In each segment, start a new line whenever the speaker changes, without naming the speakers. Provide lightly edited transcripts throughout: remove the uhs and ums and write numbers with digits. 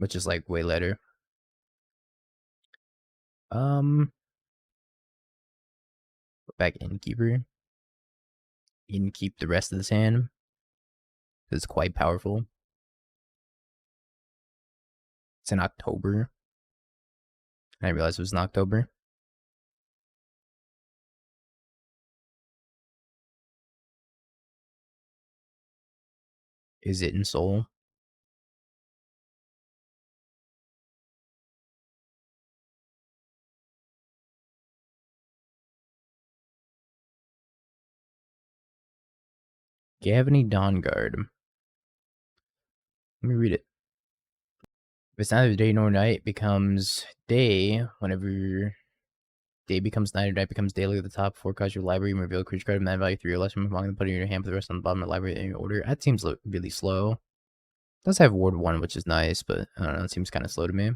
which is like way later. Put back Innkeeper. Keep the rest of this hand. It's quite powerful. It's in October. I didn't realize it was in October. Is it in Soul? Gavany Dawnguard. Let me read it. If it's neither day nor night, it becomes day whenever day becomes night or night becomes daily at the top. 4 cards your library and reveal a creature card of mana value 3 or less from among them, putting your hand for the rest on the bottom of the library in your order. That seems really slow. It does have Ward 1, which is nice, but I don't know, it seems kind of slow to me.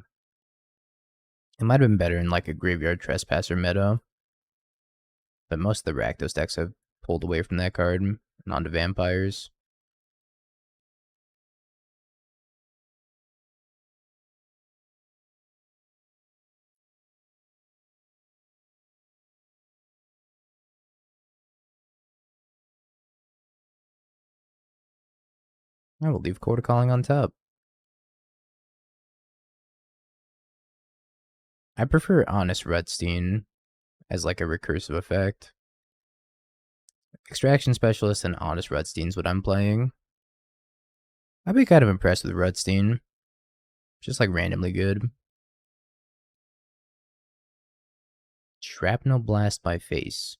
It might have been better in like a Graveyard Trespasser meta, but most of the Rakdos decks have pulled away from that card and onto vampires. I will leave Chord of Calling on top. I prefer Honest Redstein as like a recursive effect. Extraction Specialist and Honest Redstein's what I'm playing. I'd be kind of impressed with Redstein. Just like randomly good. Shrapnel Blast by Face.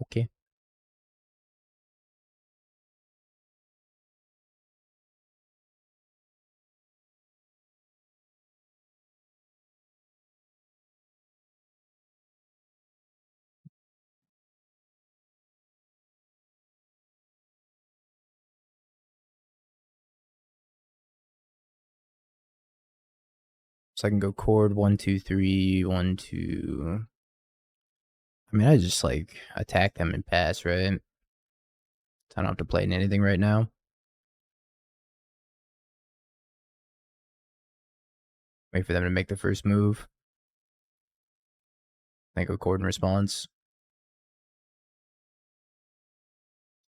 Okay. So I can go Chord 1, 2, 3, 1, 2. I mean, I just like attack them and pass, right? So I don't have to play in anything right now. Wait for them to make the first move. Then go Chord in response.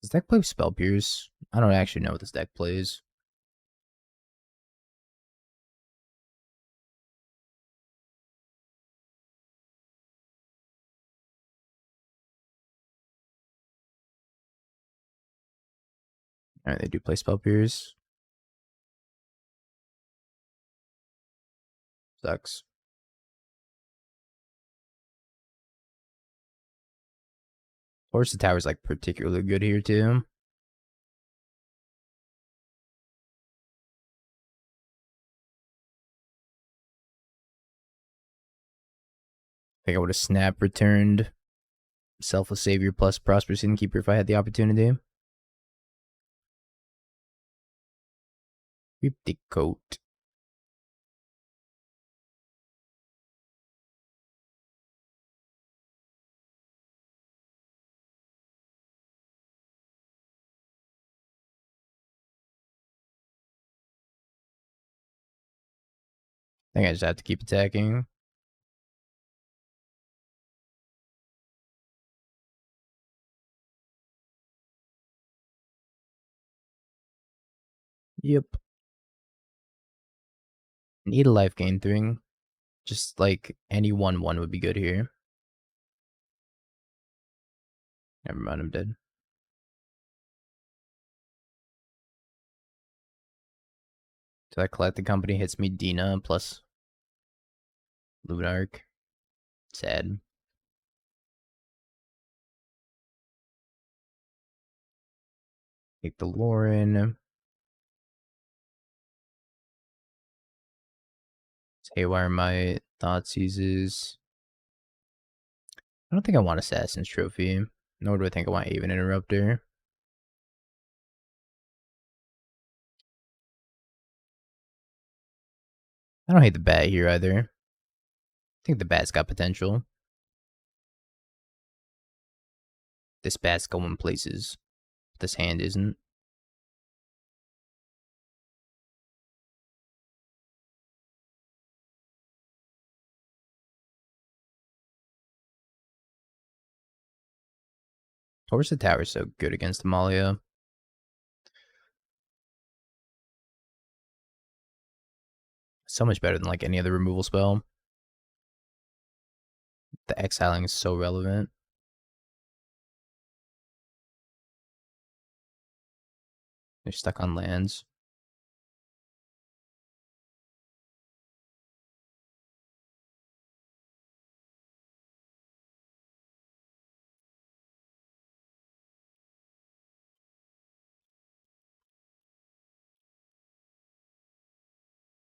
Does deck play Spell Pierce? I don't actually know what this deck plays. Alright, they do play Spell Pierce. Sucks. Horse the Tower's like particularly good here too. I think I would have snap returned Selfless Savior plus Prosperous Innkeeper if I had the opportunity. Keep the coat. I think I just have to keep attacking. Yep. Need a life gain thing. Just like any 1/1 would be good here. Never mind, I'm dead. So that collected company hits me Dina plus Lunarch. Sad. Take the Lauren. Haywire Mite. Thoughtseizes. I don't think I want Assassin's Trophy. Nor do I think I want Aven Interrupter. I don't hate the bat here either. I think the bat's got potential. This bat's going places. This hand isn't. Force the Tower is so good against Amalia. So much better than like any other removal spell. The exiling is so relevant. They're stuck on lands.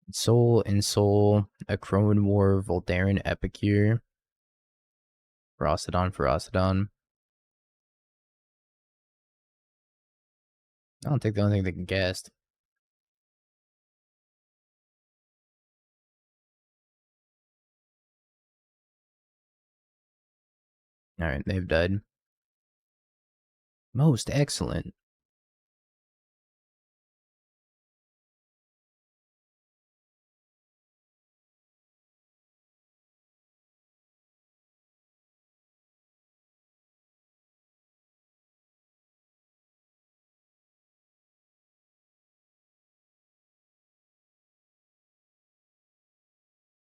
Soul, Insoul, a Crone War, Voldarin Epicure. Ferocidon. I don't think the only thing they can cast. Alright, they've died. Most excellent.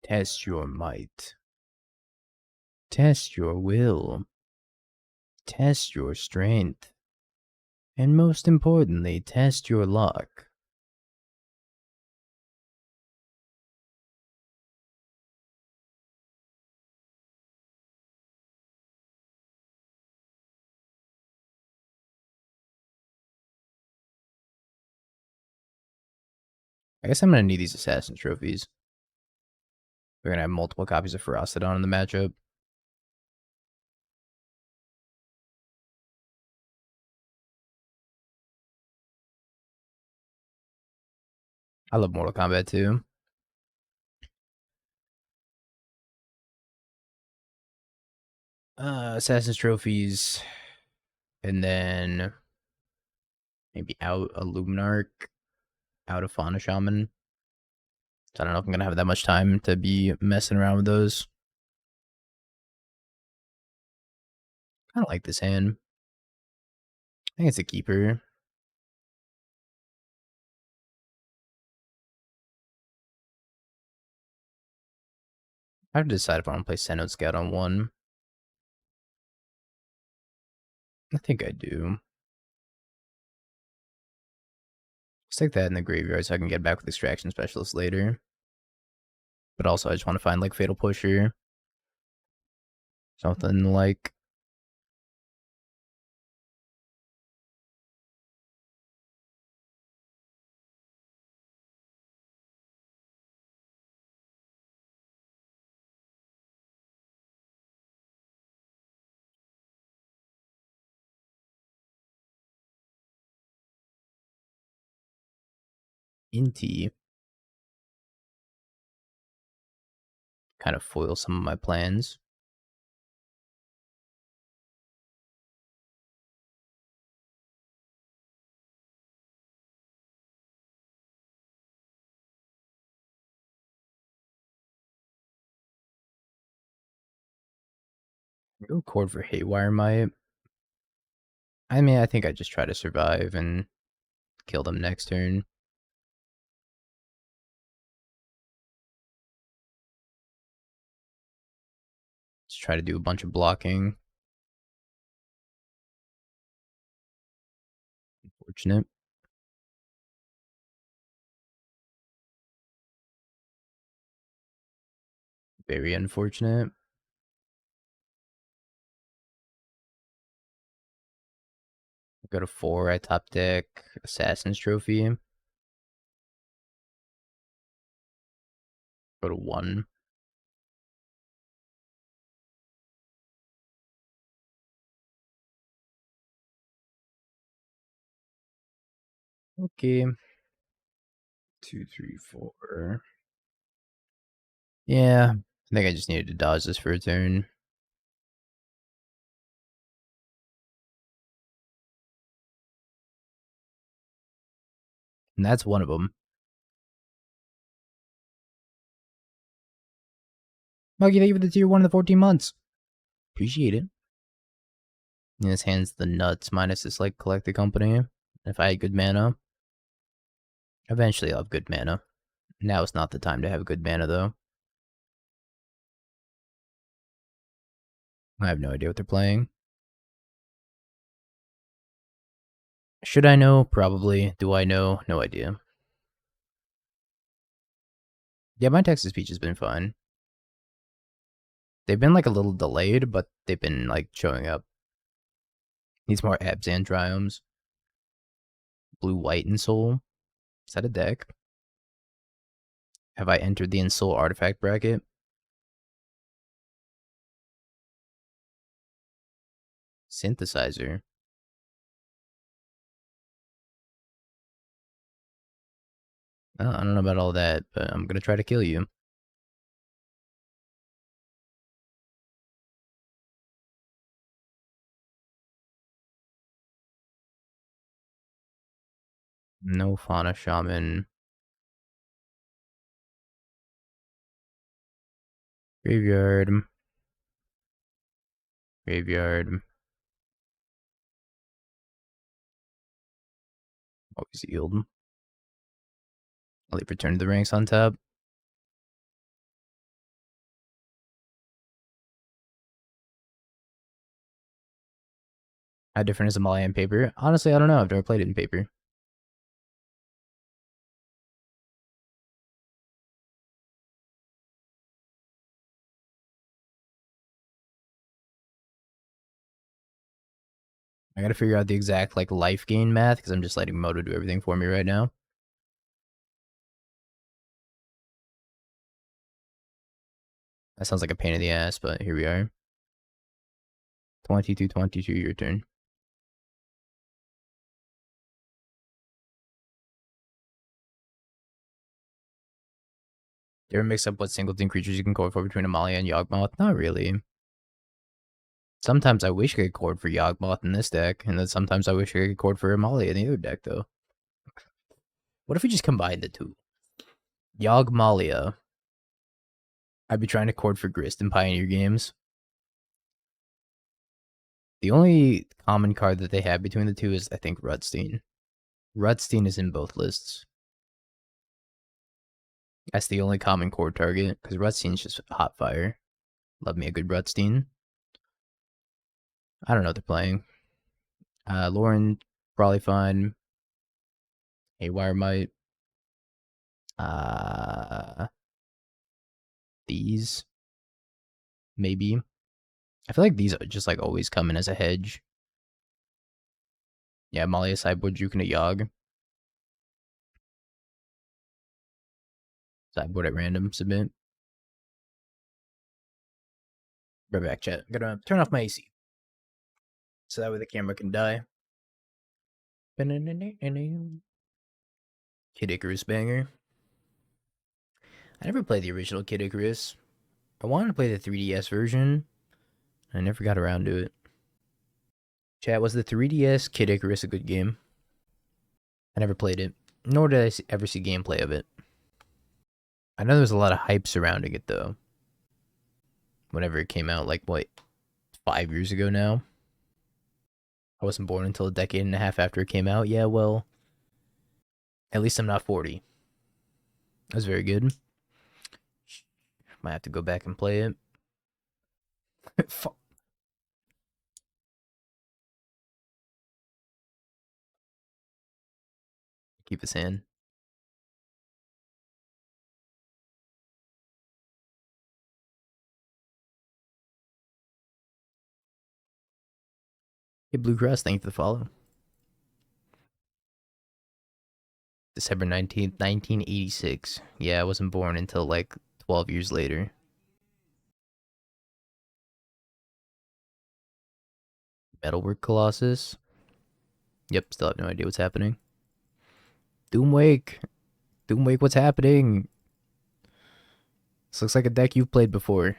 Test your might. Test your will. Test your strength. And most importantly, test your luck. I guess I'm gonna need these assassin trophies. We're gonna have multiple copies of Ferocidon in the matchup. I love Mortal Kombat too. Assassin's trophies, and then maybe out a Luminarch, out a Fauna Shaman. So I don't know if I'm gonna have that much time to be messing around with those. I don't like this hand. I think it's a keeper. I have to decide if I want to play Cenote Scout on one. I think I do. Stick that in the graveyard so I can get back with Extraction Specialist later. But also, I just want to find like Fatal Pusher. Something like. Inti. Kind of foil some of my plans. Go Chord for Haywire Mite. I mean, I think I just try to survive and kill them next turn. Just try to do a bunch of blocking. Unfortunate. Very unfortunate. Go to 4, I top deck Assassin's Trophy. Go to 1. Okay. 2, 3, 4. Yeah, I think I just needed to dodge this for a turn. And that's one of them. Lucky, thank you for the tier 1 of the 14 months. Appreciate it. In his hands, the nuts minus this like collected company. If I had good mana, eventually I'll have good mana. Now is not the time to have good mana though. I have no idea what they're playing. Should I know? Probably. Do I know? No idea. Yeah, my text-to-speech has been fine. They've been like a little delayed, but they've been like showing up. Needs more Abs and Triomes. Blue, White, and Soul. Is that a deck? Have I entered the Ensoul artifact bracket? Synthesizer. Oh, I don't know about all that, but I'm gonna try to kill you. No Fauna Shaman. Graveyard. Graveyard. Always yield. I'll leave Return to the Ranks on top. How different is Amalia in paper? Honestly, I don't know. I've never played it in paper. I gotta figure out the exact like life gain math because I'm just letting Moto do everything for me right now. That sounds like a pain in the ass, but here we are. 22, your turn. Do you ever mix up what singleton creatures you can chord for between Amalia and Yawgmoth? Not really. Sometimes I wish I could chord for Yawgmoth in this deck, and then sometimes I wish I could chord for Amalia in the other deck, though. What if we just combine the two? Yawgmothia. I'd be trying to chord for Grist in Pioneer games. The only common card that they have between the two is, I think, Rutstein. Rutstein is in both lists. That's the only common chord target, because Rutstein's just hot fire. Love me a good Rutstein. I don't know what they're playing. Lauren, probably fine. Haywire Mite. These. Maybe. I feel like these are just like always come in as a hedge. Yeah, Amalia sideboard, Juke, and a Yogg. Sideboard at random, submit. Right back, chat. I'm gonna turn off my AC. So that way the camera can die. Kid Icarus banger. I never played the original Kid Icarus. I wanted to play the 3DS version. I never got around to it. Chat, was the 3DS Kid Icarus a good game? I never played it, nor did I ever see gameplay of it. I know there was a lot of hype surrounding it, though. Whenever it came out, like, what, 5 years ago now? I wasn't born until a decade and a half after it came out. Yeah, well, at least I'm not 40. That was very good. Might have to go back and play it. Keep his hand. Hey, Bluegrass, thank you for the follow. December 19th, 1986. Yeah, I wasn't born until like 12 years later. Metalwork Colossus. Yep, still have no idea what's happening. Doomwake. Doomwake, what's happening? This looks like a deck you've played before.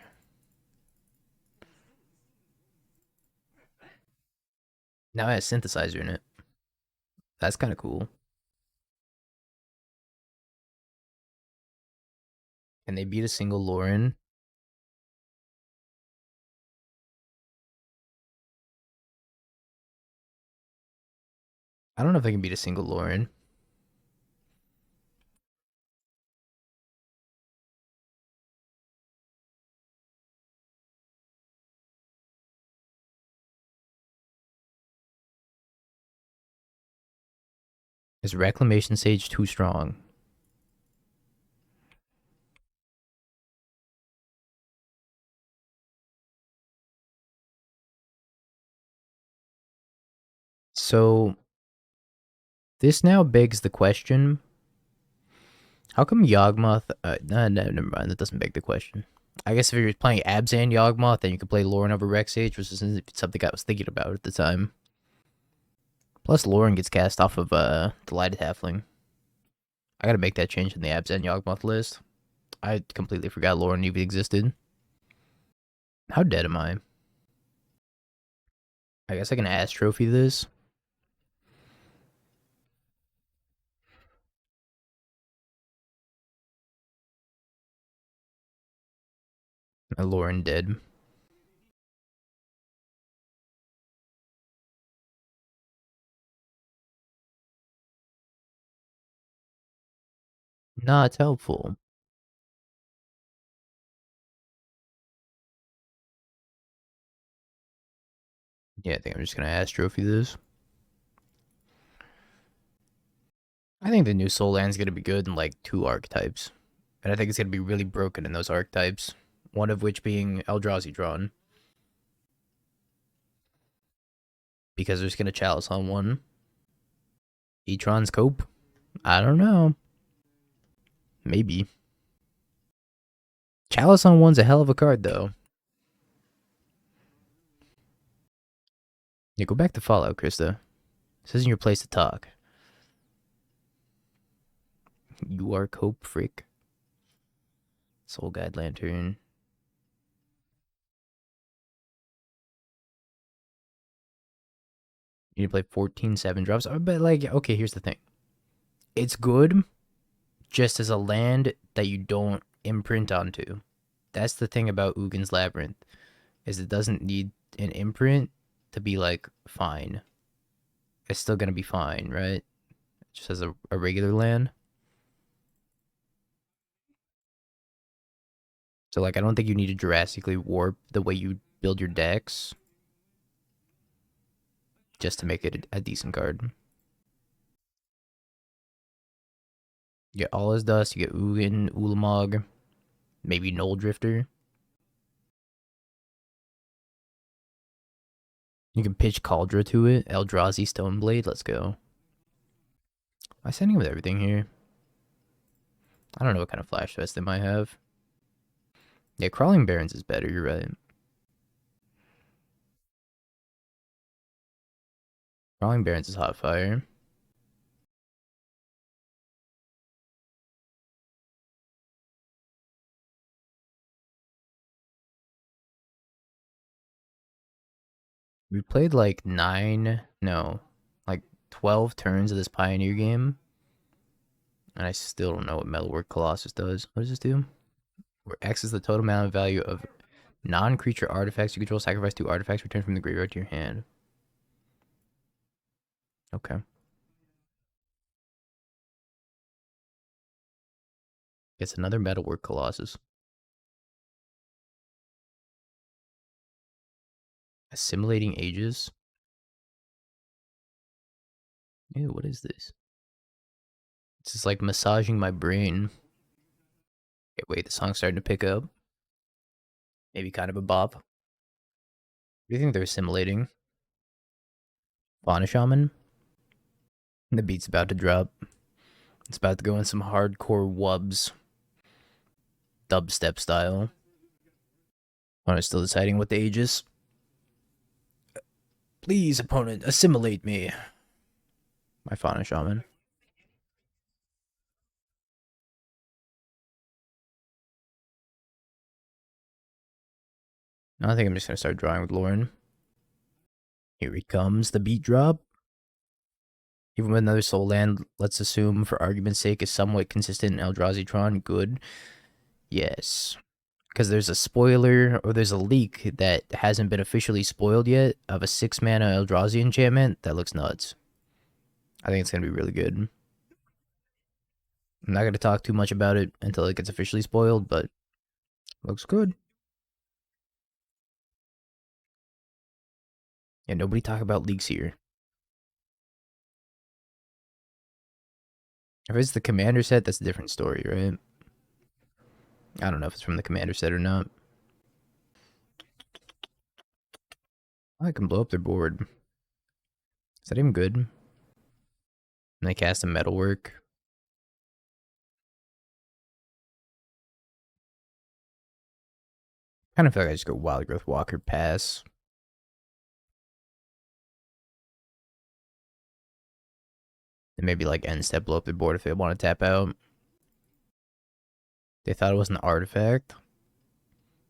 Now it has Synthesizer in it. That's kind of cool. Can they beat a single Lauren? I don't know if I can beat a single Lauren. Is Reclamation Sage too strong? So this now begs the question: how come Yawgmoth? No, never mind. That doesn't beg the question. I guess if you're playing Abzan Yawgmoth, then you could play Lauren over Rec Sage, which is something I was thinking about at the time. Plus, Lauren gets cast off of Delighted Halfling. I gotta make that change in the Abzan Yawgmoth list. I completely forgot Lauren even existed. How dead am I? I guess I can Ass Trophy this. Lauren dead. Not helpful. Yeah, I think I'm just gonna Ass Trophy this. I think the new Soul Land's gonna be good in like 2 archetypes. And I think it's gonna be really broken in those archetypes. One of which being Eldrazi drawn. Because there's gonna Chalice on one. Etron's Cope? I don't know. Maybe. Chalice on one's a hell of a card though. Yeah, go back to Fallout, Krista. This isn't your place to talk. You are Cope, frick. Soul Guide Lantern. You need to play 14 7-drops. But, like, okay, here's the thing. It's good just as a land that you don't imprint onto. That's the thing about Ugin's Labyrinth, is it doesn't need an imprint to be, like, fine. It's still gonna be fine, right? Just as a regular land. So, like, I don't think you need to drastically warp the way you build your decks just to make it a decent card. You get All Is Dust, you get Ugin, Ulamog, maybe Null Drifter. You can pitch Cauldra to it, Eldrazi Stoneblade, let's go. Am I sending with everything here? I don't know what kind of Flash Vest they might have. Yeah, Crawling Barrens is better, you're right. Crawling Barrens is hot fire. We played like 12 turns of this Pioneer game. And I still don't know what Metalwork Colossus does. What does this do? Where X is the total amount of value of non-creature artifacts you control. Sacrifice 2 artifacts, return from the graveyard to your hand. Okay. Gets another Metalwork Colossus. Assimilating Ages. Ew, what is this? It's just like massaging my brain. Okay, wait, the song's starting to pick up. Maybe kind of a bop. What do you think they're assimilating? Fauna Shaman? The beat's about to drop. It's about to go in some hardcore wubs. Dubstep style. Opponent's still deciding what the age is. Please, opponent, assimilate me. My Fauna Shaman. I think I'm just going to start drawing with Lauren. Here he comes, the beat drop. Even with another Soul Land, let's assume, for argument's sake, is somewhat consistent in Eldrazi Tron. Good. Yes. Because there's a spoiler, or there's a leak that hasn't been officially spoiled yet, of a 6-mana Eldrazi enchantment that looks nuts. I think it's going to be really good. I'm not going to talk too much about it until it gets officially spoiled, but looks good. Yeah, nobody talk about leaks here. If it's the commander set, that's a different story, right? I don't know if it's from the commander set or not. I can blow up their board. Is that even good? And they cast a Metalwork. Kind of feel like I just go Wildgrowth Walker, pass. And maybe like end step blow up their board if they want to tap out. They thought it was an artifact.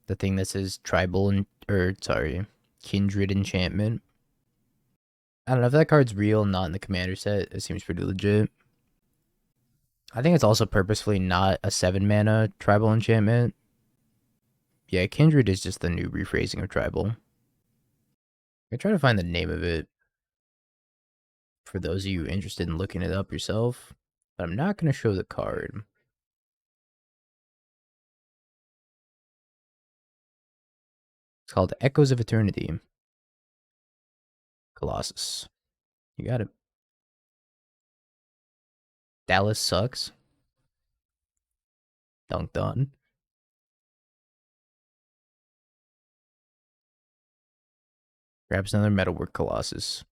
The thing that says tribal kindred enchantment. I don't know if that card's real, not in the commander set. It seems pretty legit. I think it's also purposefully not a 7 mana tribal enchantment. Yeah, kindred is just the new rephrasing of tribal. I try to find the name of it for those of you interested in looking it up yourself, but I'm not going to show the card. It's called Echoes of Eternity. Colossus. You got it. Dallas sucks. Dunked on. Grabs another Metalwork Colossus.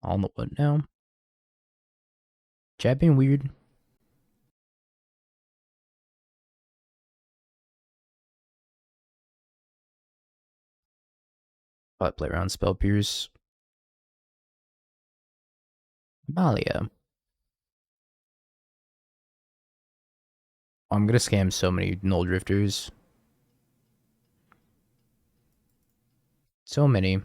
On the what now? Chat being weird. Probably play around Spell Pierce. Amalia. I'm gonna scam so many Null Drifters. So many.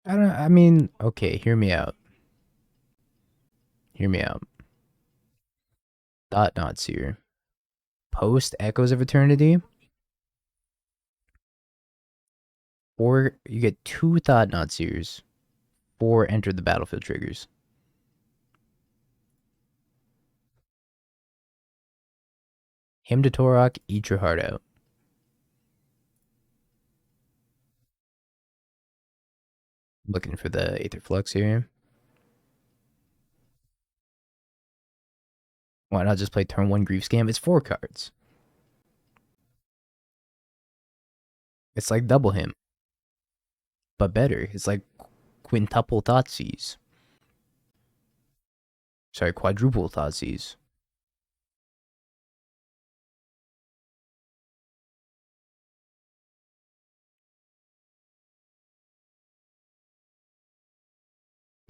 I mean, okay, hear me out. Hear me out. Thought-Knot Seer. Post Echoes of Eternity. Or you get 2 Thought-Knot Seers. 4 enter the battlefield triggers. Hymn to Torok, eat your heart out. Looking for the Aetherflux here. Why not just play turn 1 Grief Scam? It's 4 cards. It's like double him. But better. It's like quintuple Thoughtseize. Sorry, quadruple Thoughtseize.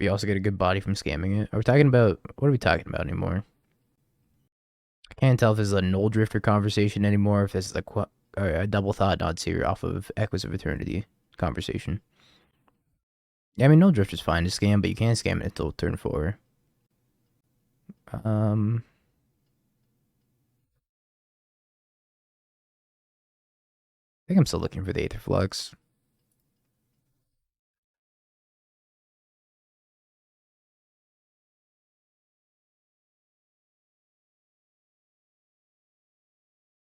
We also get a good body from scamming it. Are we talking about... What are we talking about anymore? I can't tell if this is a Null Drifter conversation anymore, if this is a double Thought-Knot Seer off of Echoes of Eternity conversation. Yeah, I mean, Null Drifter's fine to scam, but you can't scam it until turn 4. I think I'm still looking for the Aetherflux.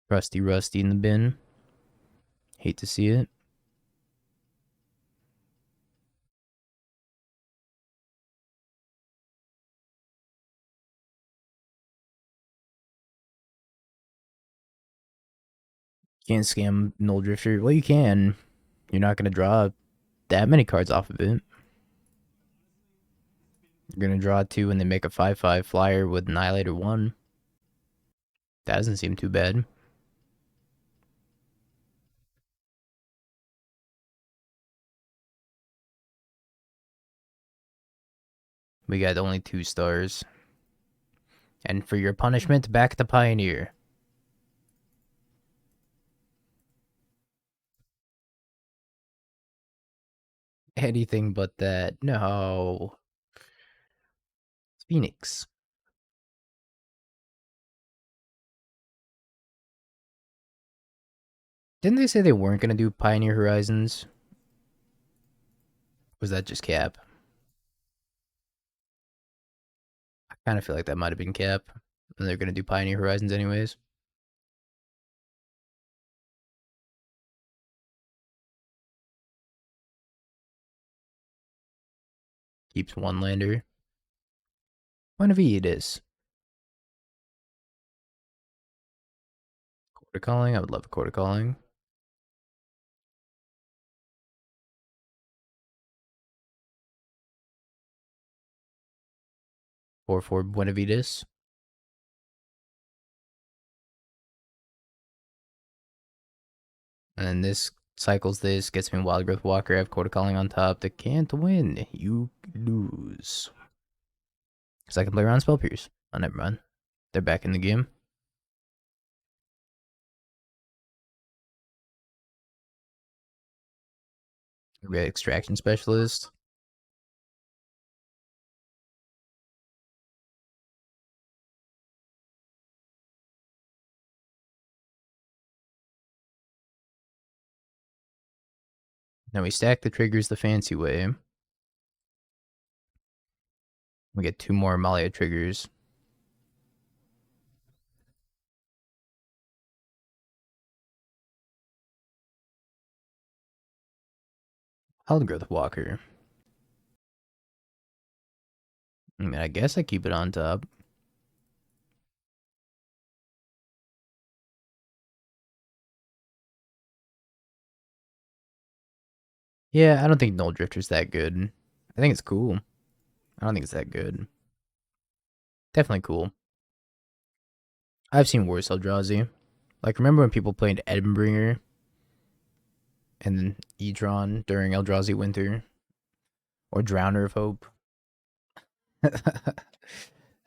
Rusty in the bin. Hate to see it. Can't scam Null Drifter. Well, you can. You're not going to draw that many cards off of it. You're going to draw 2 and then make a 5/5 flyer with Annihilator 1. That doesn't seem too bad. We got only 2 stars. And for your punishment, back to Pioneer. Anything but that. No. Phoenix. Didn't they say they weren't going to do Pioneer Horizons? Was that just Cap? I kind of feel like that might have been Cap. And they're going to do Pioneer Horizons anyways. Keeps one lander. Benavides. Chord of Calling. I would love a Chord of Calling. For Benavides. And then this cycles this, gets me Wildgrowth Walker. I have Chord of Calling on top. They can't win. You lose. Because I can play around Spell Pierce. Oh, never mind. They're back in the game. Red Extraction Specialist. Now we stack the triggers the fancy way. We get 2 more Amalia triggers. Wildgrowth Walker. I mean, I guess I keep it on top. Yeah, I don't think Null Drifter's that good. I think it's cool. I don't think it's that good. Definitely cool. I've seen worse Eldrazi. Like, remember when people played Edinbringer and then Edron during Eldrazi Winter? Or Drowner of Hope?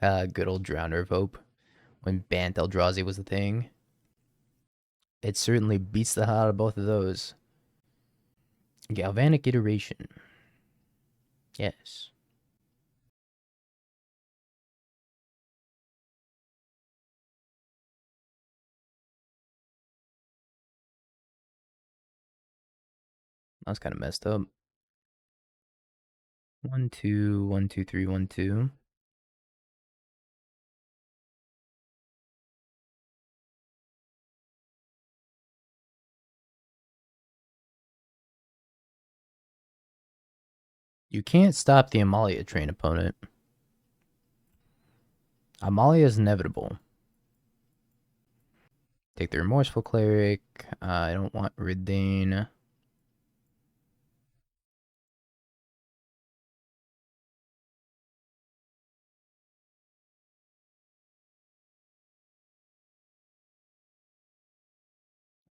Good old Drowner of Hope. When Bant Eldrazi was a thing. It certainly beats the hell out of both of those. Galvanic Iteration. Yes. That's kind of messed up. 1, 2, 1, 2, 3, 1, 2. You can't stop the Amalia train, opponent. Amalia is inevitable. Take the Remorseful Cleric. I don't want Redain.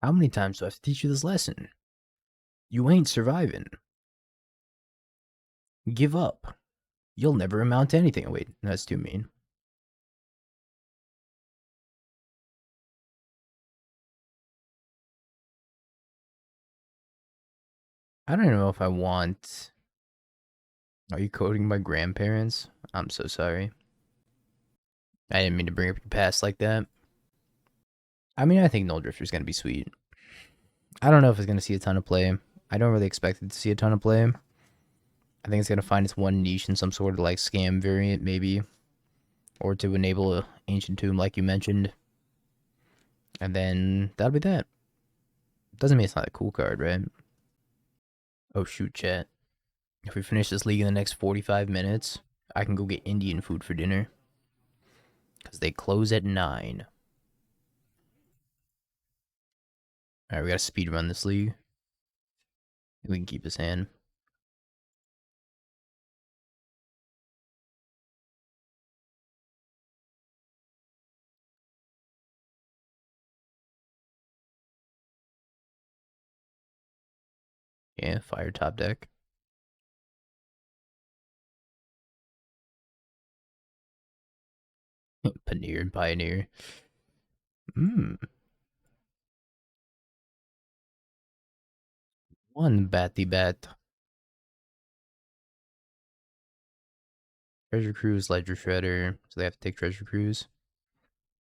How many times do I have to teach you this lesson? You ain't surviving. Give up. You'll never amount to anything. Wait, that's too mean. I don't even know if I want... Are you quoting my grandparents? I'm so sorry. I didn't mean to bring up your past like that. I mean, I think Null Drifter's going to be sweet. I don't know if it's going to see a ton of play. I don't really expect it to see a ton of play. I think it's going to find its one niche in some sort of like scam variant, maybe. Or to enable an Ancient Tomb, like you mentioned. And then that'll be that. Doesn't mean it's not a cool card, right? Oh, shoot, chat. If we finish this league in the next 45 minutes, I can go get Indian food for dinner. Because they close at 9. Alright, we gotta speed run this league. We can keep his hand. Yeah, fire top deck. Paneer and Pioneer. One Batty Bat. Treasure Cruise, Ledger Shredder, so they have to take Treasure Cruise.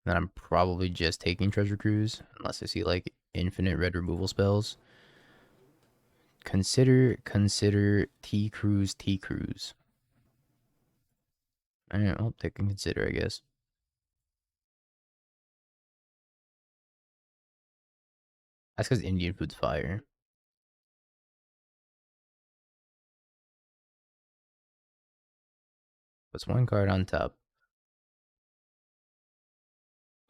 Then I'm probably just taking Treasure Cruise, unless I see like infinite red removal spells. Consider T-Cruise, T-Cruise. Alright, I'll take and consider, I guess. That's because Indian food's fire. Puts one card on top.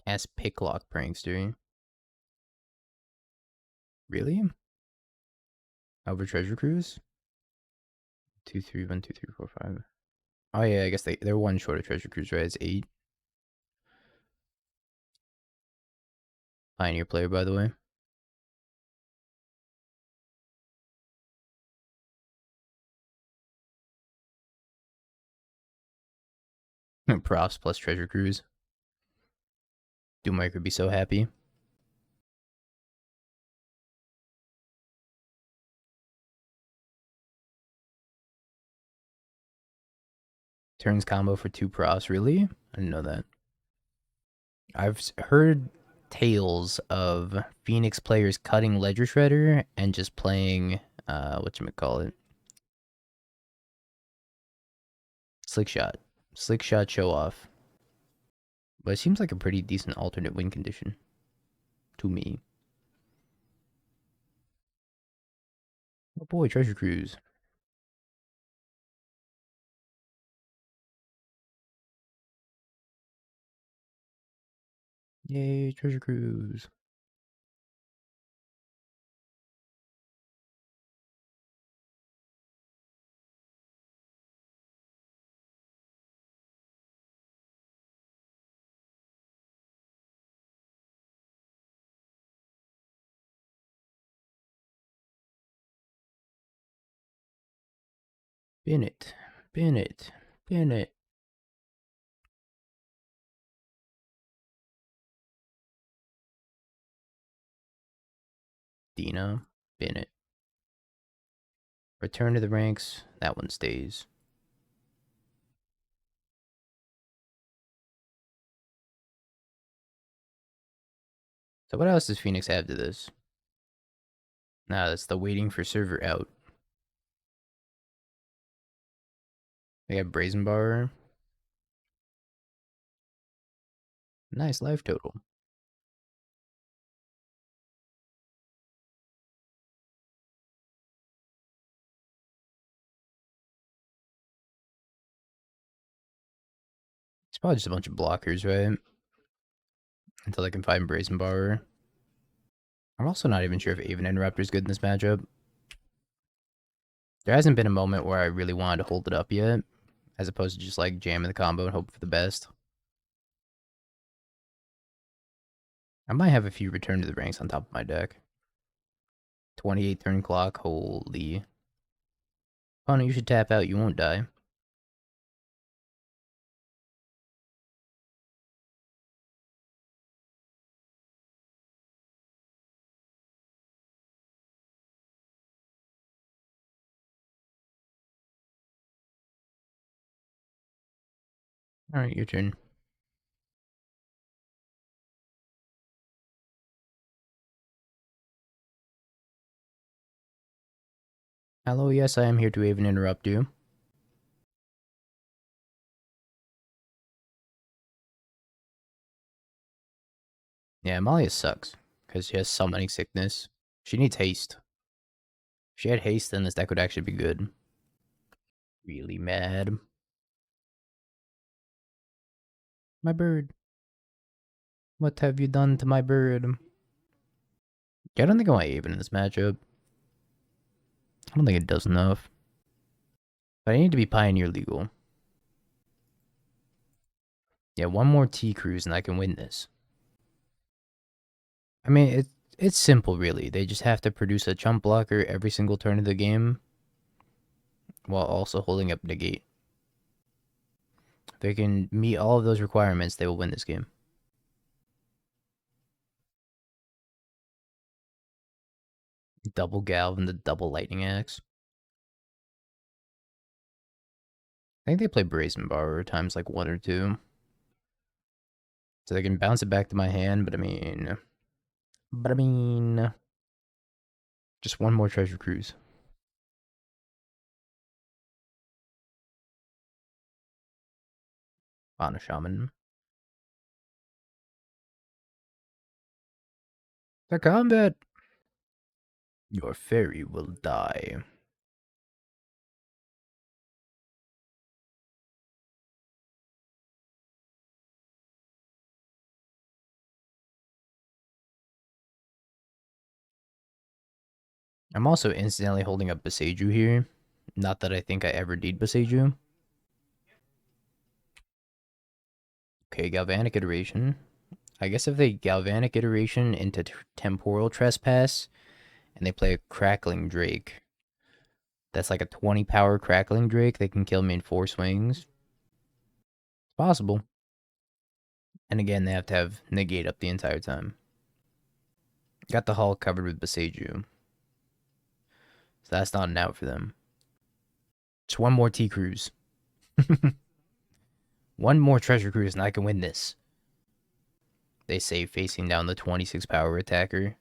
Cast Picklock Prankster. Really? Over Treasure Cruise? 2, 3, 1, 2, 3, 4, 5. Oh yeah, I guess they're one short of Treasure Cruise, right? It's 8. Pioneer player, by the way. Props plus Treasure Cruise. Doommaker would be so happy. Turns combo for 2 props, really? I didn't know that. I've heard tales of Phoenix players cutting Ledger Shredder and just playing, whatchamacallit? Slick Shot. Slick Shot show off. But it seems like a pretty decent alternate win condition. To me. Oh boy, Treasure Cruise. Yay, Treasure Cruise. Bennett. Bennett. Bennett. Dina. Bennett. Return to the ranks. That one stays. So what else does Phoenix have to this? Nah, that's the waiting for server out. They have Brazen Bar. Nice life total. It's probably just a bunch of blockers, right? Until they can find Brazen Bar. I'm also not even sure if Aven Interrupter is good in this matchup. There hasn't been a moment where I really wanted to hold it up yet, as opposed to just like jamming the combo and hope for the best. I might have a few Return to the Ranks on top of my deck. 28 turn clock, holy. Oh no, you should tap out, you won't die. Alright, your turn. Hello, yes, I am here to even interrupt you. Yeah, Amalia sucks, because she has summoning sickness. She needs haste. If she had haste, then this deck would actually be good. Really mad. My bird. What have you done to my bird? Yeah, I don't think I want Aven in this matchup. I don't think it does enough. But I need to be Pioneer legal. Yeah, one more T-Cruise and I can win this. I mean, it's simple, really. They just have to produce a chump blocker every single turn of the game while also holding up negate. If they can meet all of those requirements, they will win this game. Double Galv and the double Lightning Axe. think they play Brazen Borrower times like 1 or 2. So they can bounce it back to my hand, but I mean... Just one more Treasure Cruise. Fauna Shaman. The combat! Your fairy will die. I'm also instantly holding up Boseiju here. Not that I think I ever need Boseiju. Okay, Galvanic Iteration. I guess if they Galvanic Iteration into Temporal Trespass, and they play a Crackling Drake, that's like a 20 power Crackling Drake, they can kill me in 4 swings. It's possible. And again, they have to have Negate up the entire time. Got the hull covered with Boseiju. So that's not an out for them. Just one more T-Cruise. One more Treasure Cruise and I can win this. They say facing down the 26 power attacker.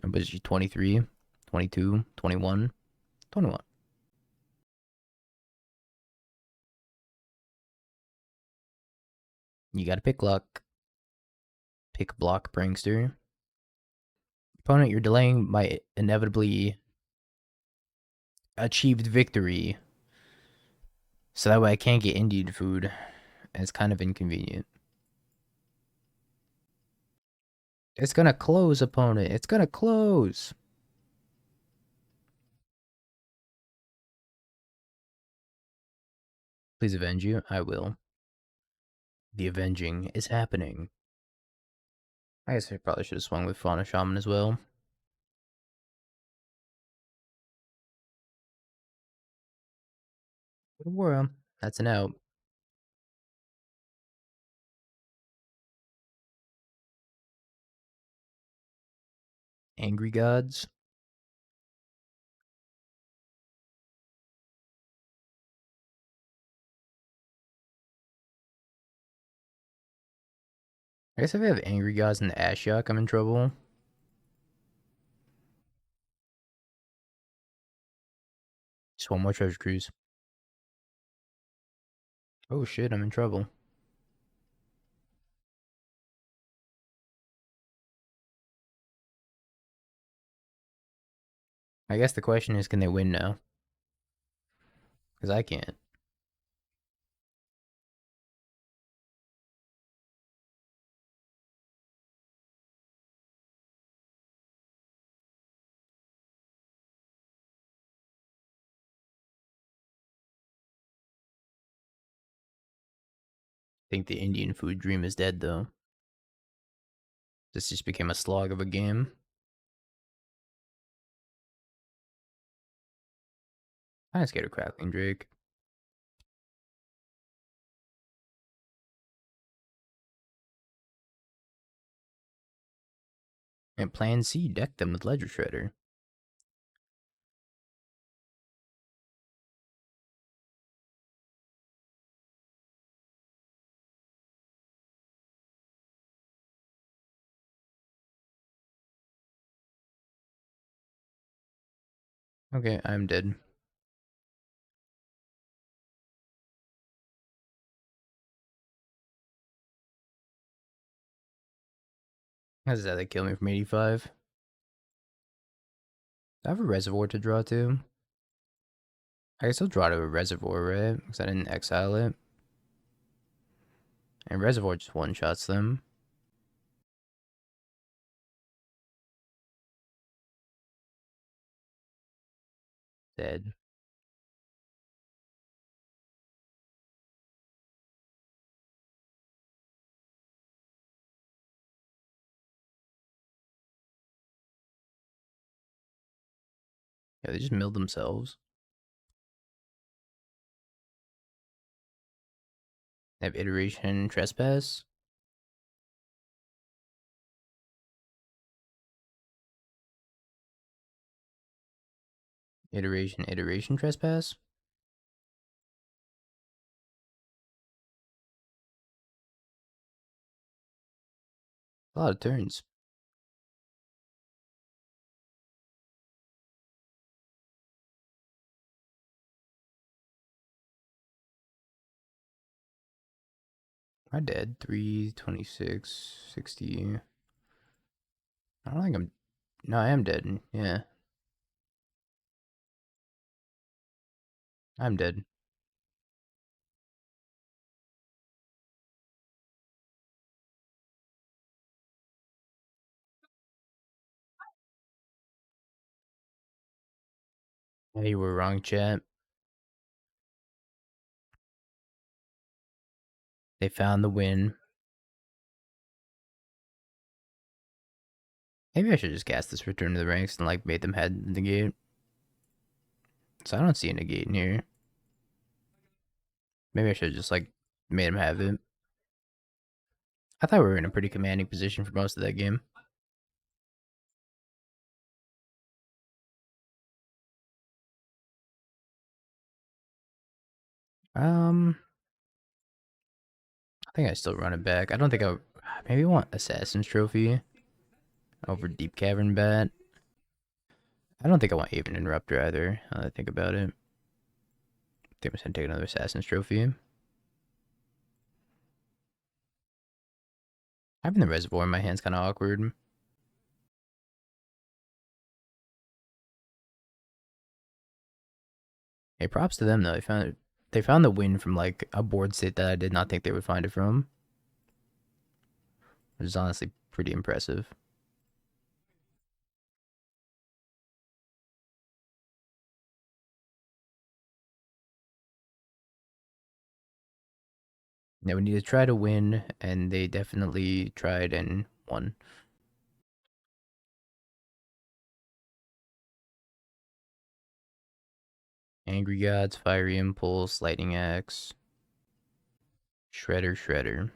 But she 23, 22, 21, 21. You gotta pick luck. Pick block Prankster. Opponent, you're delaying my inevitably achieved victory. So that way I can't get Indian food. And it's kind of inconvenient. It's gonna close, opponent. It's gonna close. Please avenge you. I will. The avenging is happening. I guess I probably should have swung with Fauna Shaman as well. Aurora. That's an out. Angry Gods. I guess if I have Angry Gods and Ashiok, I'm in trouble. Just one more Treasure Cruise. Oh shit, I'm in trouble. I guess the question is, can they win now? Because I can't. I think the Indian food dream is dead, though. This just became a slog of a game. I'm scared of Crackling Drake. And Plan C decked them with Ledger Shredder. Okay, I'm dead. How does that they kill me from 85? I have a Reservoir to draw to. I can still draw to a Reservoir, right? Because I didn't exile it. And Reservoir just one-shots them. Dead. Yeah, they just milled themselves. They have Iteration, Trespass. Iteration, Trespass. A lot of turns. I'm dead. 326, 60. I don't think I'm. No, I am dead. Yeah, I'm dead. Yeah, you were wrong, chat. They found the win. Maybe I should just cast this Return to the Ranks and like made them head negate. So I don't see a negate in here. Maybe I should just like made them have it. I thought we were in a pretty commanding position for most of that game. I think I still run it back. I don't think I maybe want Assassin's Trophy over Deep-Cavern Bat. I don't think I want Aven Interrupter either. Now that I think about it. I think I'm just gonna take another Assassin's Trophy. Having the Reservoir in my hand's kind of awkward. Hey, props to them though. They found the win from like a board state that I did not think they would find it from, which is honestly pretty impressive. Yeah, we need to try to win, and they definitely tried and won. Angry Gods, Fiery Impulse, Lightning Axe, Shredder.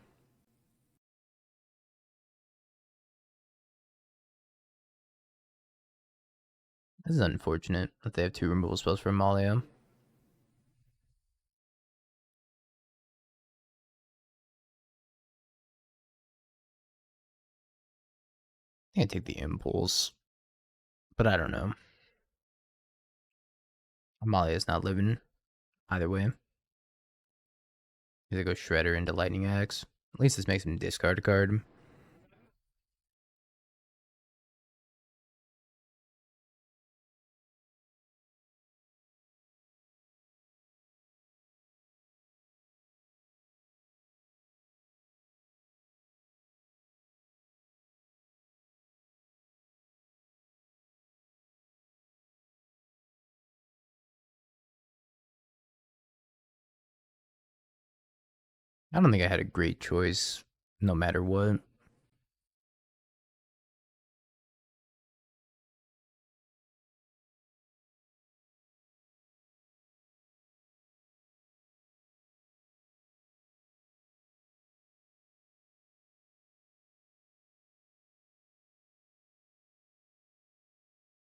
This is unfortunate that they have two removal spells for Amalia. I think I take the Impulse, but I don't know. Amalia's not living either way. Either go Shredder into Lightning Axe. At least this makes him discard a card. I don't think I had a great choice, no matter what.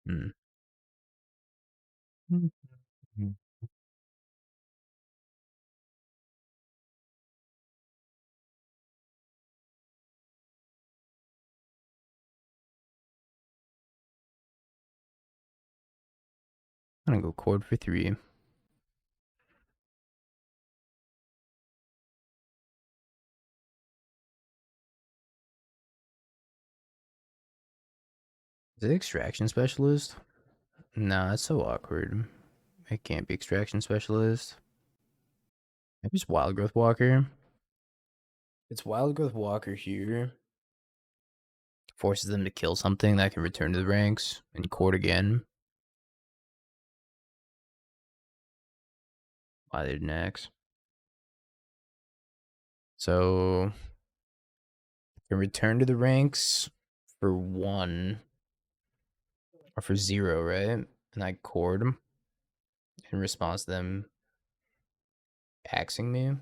Hmm. I'm gonna go Chord for 3. Is it Extraction Specialist? No, that's so awkward. It can't be Extraction Specialist. Maybe it's Wildgrowth Walker. It's Wildgrowth Walker here. Forces them to kill something that can return to the ranks and Chord again. Why they didn't axe. So can return to the ranks for 1 or for 0, right? And I Chord them in response to them axing me.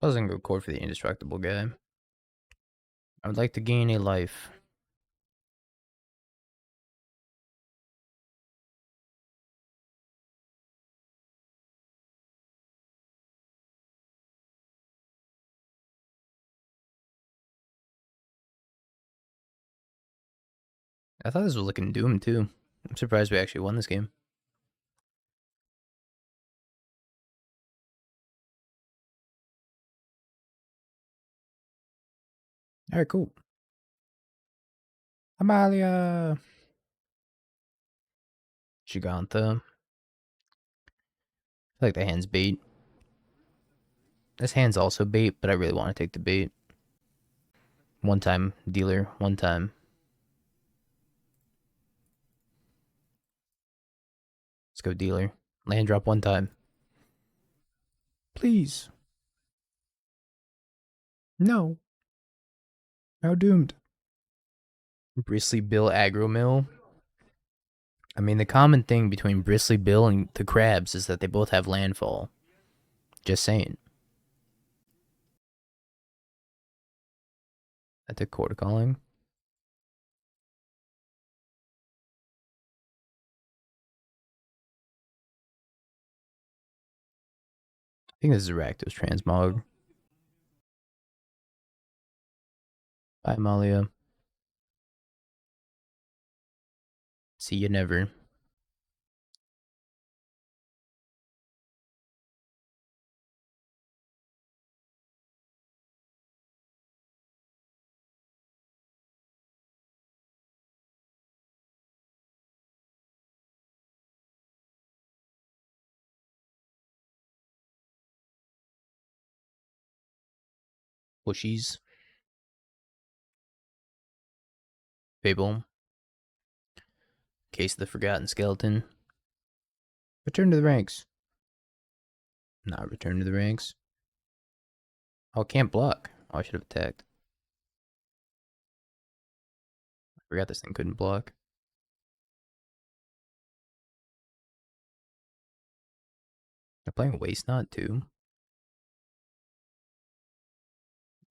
I was gonna go Chord for the indestructible guy. I would like to gain a life. I thought this was looking doomed too. I'm surprised we actually won this game. Alright, cool. Amalia! Giganta. I feel like the hand's bait. This hand's also bait, but I really want to take the bait. One time, dealer. One time. Let's go, dealer. Land drop one time. Please. No. How doomed. Bristly Bill Aggro Mill. I mean, the common thing between Bristly Bill and the crabs is that they both have landfall. Just saying. I took Chord of Calling. I think this is a Rakdos Transmog. Bye, Amalia. See you never. Bushies. Fable. Case of the Forgotten Skeleton. Return to the ranks. Not return to the ranks. Oh, can't block. Oh, I should have attacked. I forgot this thing couldn't block. They're playing Waste Not too.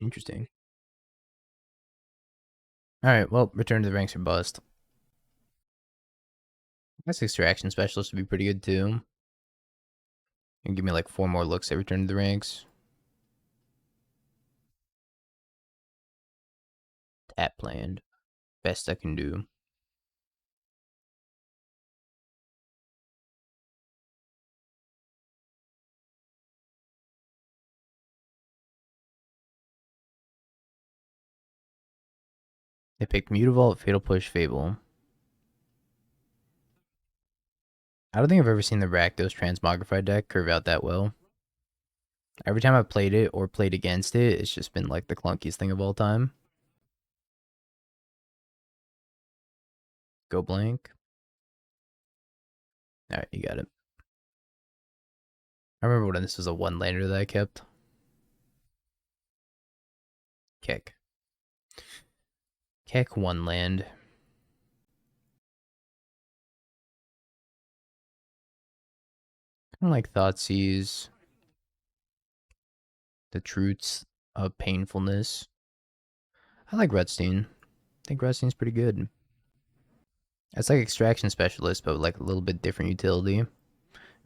Interesting. Alright, well, return to the ranks or bust. I guess Extraction Specialist would be pretty good too. And give me like 4 more looks at return to the ranks. Tap planned. Best I can do. They picked Mutavault, Fatal Push, Fable. I don't think I've ever seen the Rakdos Transmogrified deck curve out that well. Every time I've played it or played against it, it's just been like the clunkiest thing of all time. Go blank. Alright, you got it. I remember when this was a 1-lander that I kept. Keck. Keck 1 land. Kind of like Thoughtseize. The Truths of Painfulness. I like Redstein. I think Redstein's pretty good. It's like Extraction Specialist, but like a little bit different utility. And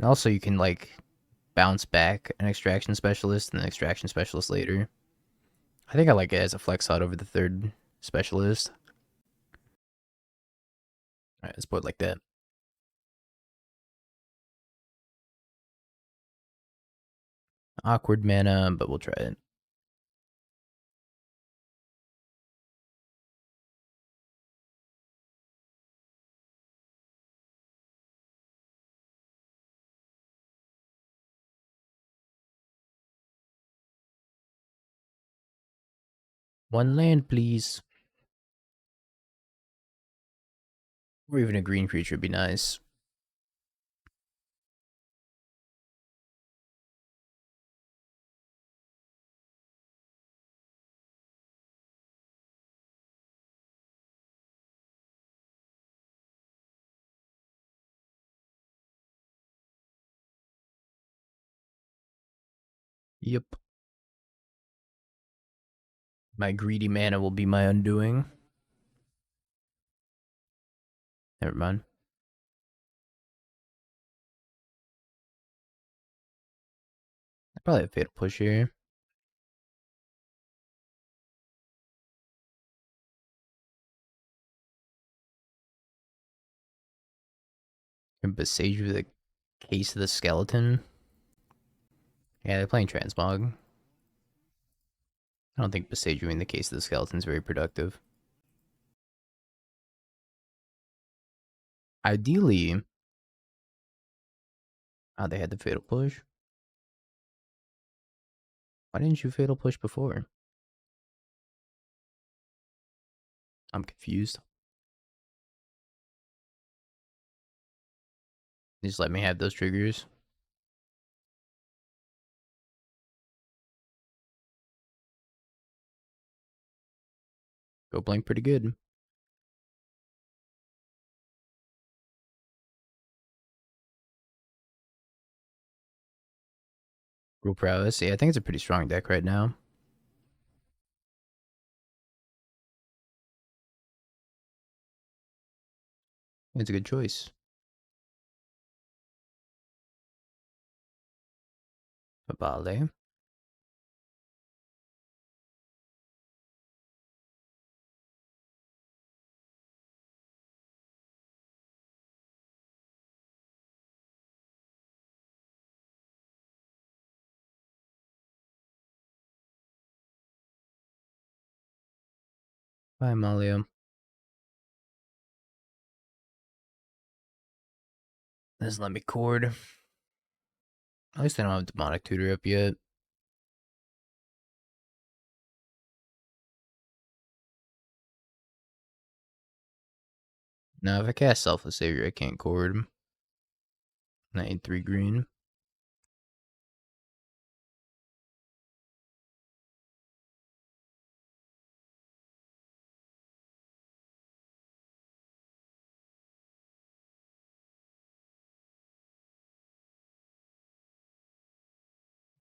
also you can like bounce back an Extraction Specialist and an Extraction Specialist later. I think I like it as a flex out over the 3rd Specialist. Alright, let's put it like that. Awkward mana, but we'll try it. One land, please. Or even a green creature would be nice. Yep. My greedy mana will be my undoing. Never mind. I probably have Fatal Push here. Boseiju the Case of the Skeleton. Yeah, they're playing Transmog. I don't think Boseiju in the Case of the Skeleton is very productive. Ideally, they had the Fatal Push. Why didn't you Fatal Push before? I'm confused. Just let me have those triggers. Go blank pretty good. Rule Prowess. Yeah, I think it's a pretty strong deck right now. It's a good choice. Babale. Bye, Amalia. Doesn't let me chord. At least I don't have Demonic Tutor up yet. Now, if I cast Selfless Savior, I can't chord. I need 3 green.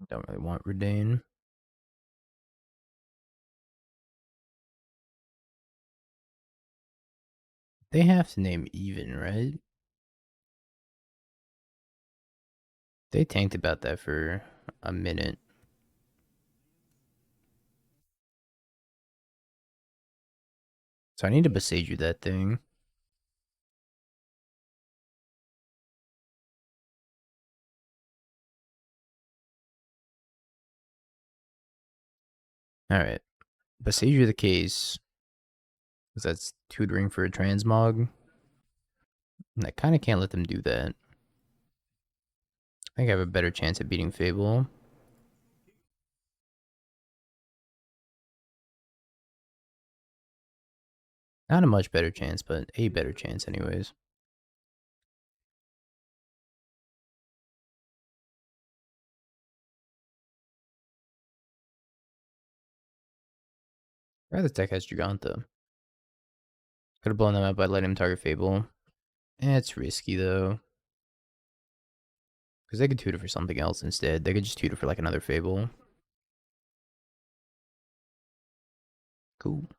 Don't really want Redain. They have to name even, right? They tanked about that for a minute. So I need to Boseiju that thing. Alright. Boseiju the Case. Because that's tutoring for a transmog. And I kind of can't let them do that. I think I have a better chance at beating Fable. Not a much better chance, but a better chance anyways. Rather deck has Giganta. Could have blown them up by letting him target Fable. It's risky though. Because they could tutor for something else instead. They could just tutor for like another Fable. Cool.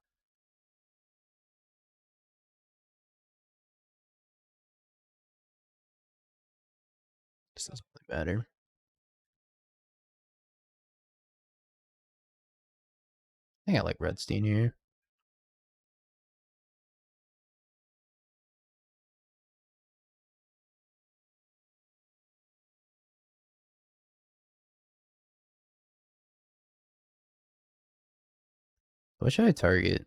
This doesn't really matter. I think I like Redstein here. What should I target?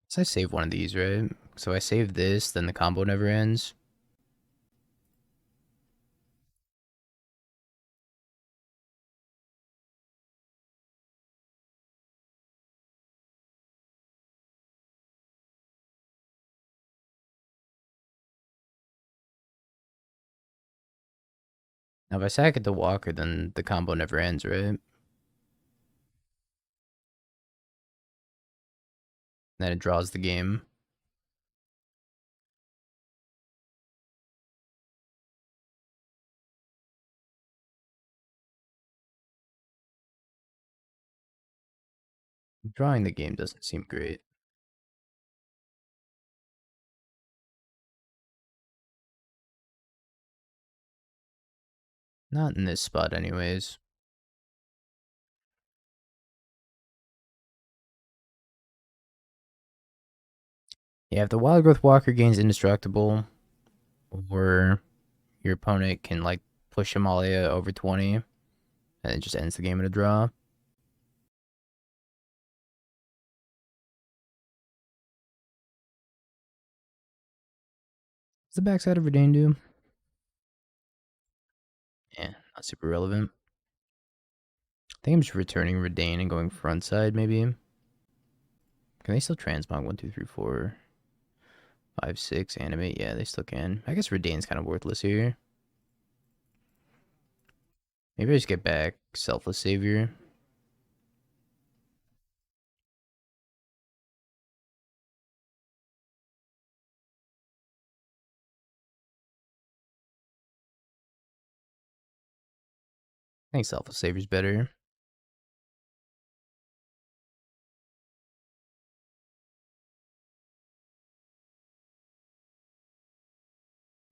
So I save one of these, right? So I save this, then the combo never ends. Now if I sack it to Walker, then the combo never ends, right? Then it draws the game. Drawing the game doesn't seem great. Not in this spot anyways. Yeah, if the Wildgrowth Walker gains indestructible, or your opponent can like push Amalia over 20, and it just ends the game in a draw. What's the backside of Redain do? Yeah, not super relevant. I think I'm just returning Redain and going front side, maybe. Can they still transmog 1, 2, 3, 4, 5, 6, animate? Yeah, they still can. I guess Redain's kind of worthless here. Maybe I just get back Selfless Savior. I think Selfless Savior's better.